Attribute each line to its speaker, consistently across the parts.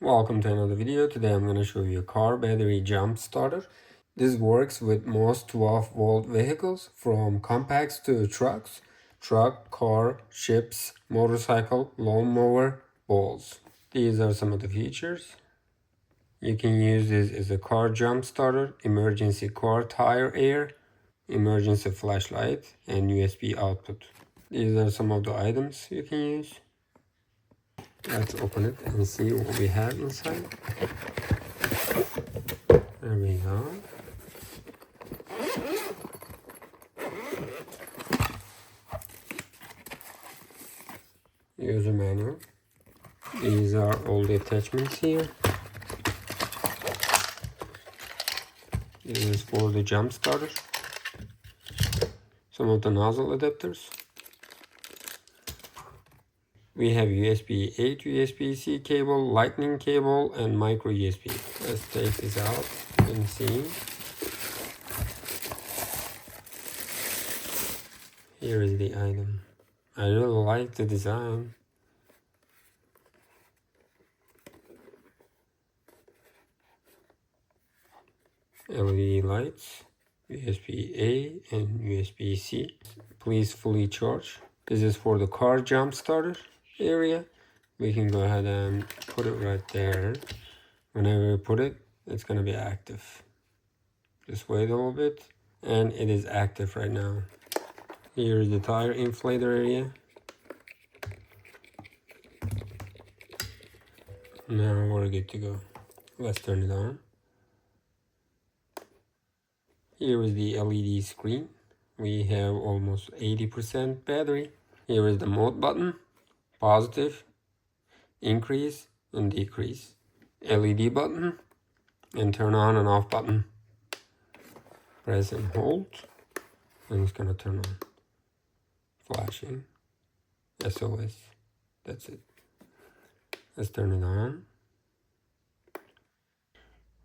Speaker 1: Welcome to another video. Today I'm going to show you a car battery jump starter. This works with most 12-volt vehicles from compacts to trucks, truck, car, ships, motorcycle, lawnmower, bowls. These are some of the features. You can use this as a car jump starter, emergency car tire air, emergency flashlight, and USB output. These are some of the items you can use. Let's open it and see what we have inside. There we go. User manual. These are all the attachments here. This is for the jump starter. Some of the nozzle adapters. We have USB-A to USB-C cable, lightning cable, and micro USB. Let's take this out and see. Here is the item. I really like the design. LED lights, USB-A and USB-C. Please fully charge. This is for the car jump starter area. We can go ahead and put it right there. Whenever we put it, it's going to be active. Just wait a little bit, and it is active right now. Here is the tire inflator area. Now we're good to go. Let's turn it on. Here is the LED screen. We have almost 80% battery. Here is the mode button, positive, increase and decrease. LED button and turn on and off button. Press and hold and it's gonna turn on. Flashing, SOS, that's it. Let's turn it on.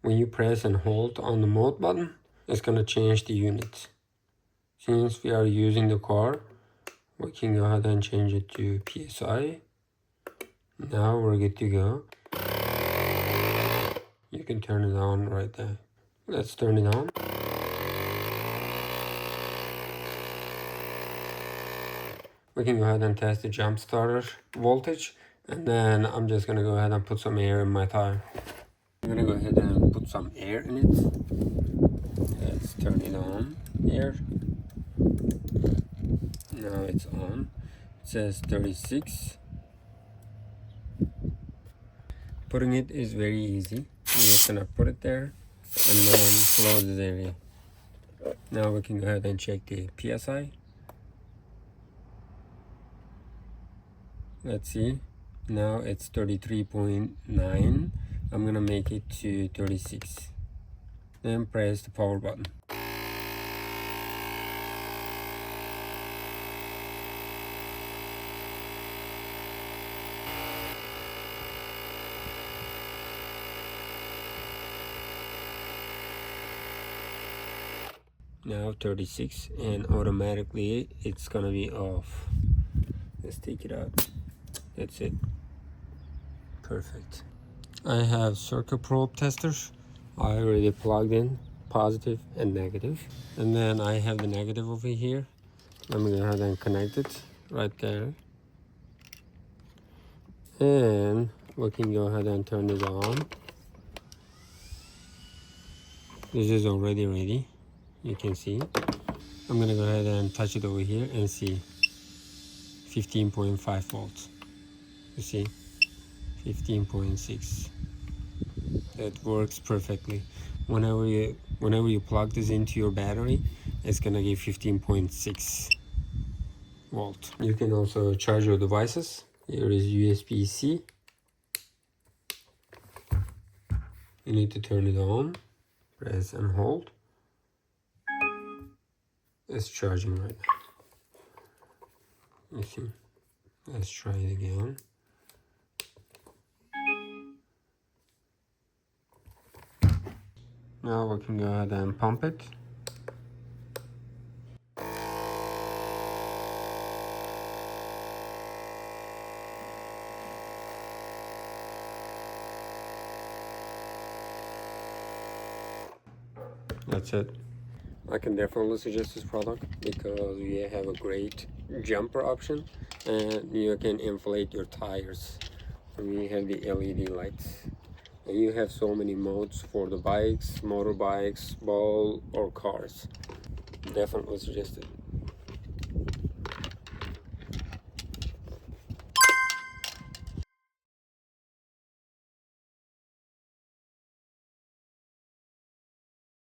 Speaker 1: When you press and hold on the mode button, it's gonna change the units. Since we are using the car, we can go ahead and change it to PSI. Now we're good to go. You can turn it on right there. Let's turn it on. We can go ahead and test the jump starter voltage, and then I'm just gonna go ahead and put some air in my tire. I'm gonna go ahead and put some air in it. Let's turn it on here. Now it's on. It says 36. Putting it is very easy. We're just gonna put it there and then close this area. Now we can go ahead and check the PSI. Let's see. Now it's 33.9. I'm gonna make it to 36. Then press the power button. Now 36, and automatically it's gonna be off. Let's take it out. That's it. Perfect. I have circuit probe testers. I already plugged in positive and negative, and then I have the negative over here. Let me go ahead and connect it right there, and we can go ahead and turn it on. This is already ready, you can see. I'm gonna go ahead and touch it over here and see 15.5 volts. You see 15.6. That works perfectly. Whenever you plug this into your battery, it's gonna give 15.6 volt. You can also charge your devices. Here is USB-C. You need to turn it on, press and hold. It's charging right now. You see. Let's try it again. Now we can go ahead and pump it. That's it. I can definitely suggest this product because you have a great jumper option and you can inflate your tires. And you have the LED lights. And you have so many modes for the bikes, motorbikes, ball, or cars. Definitely suggest it.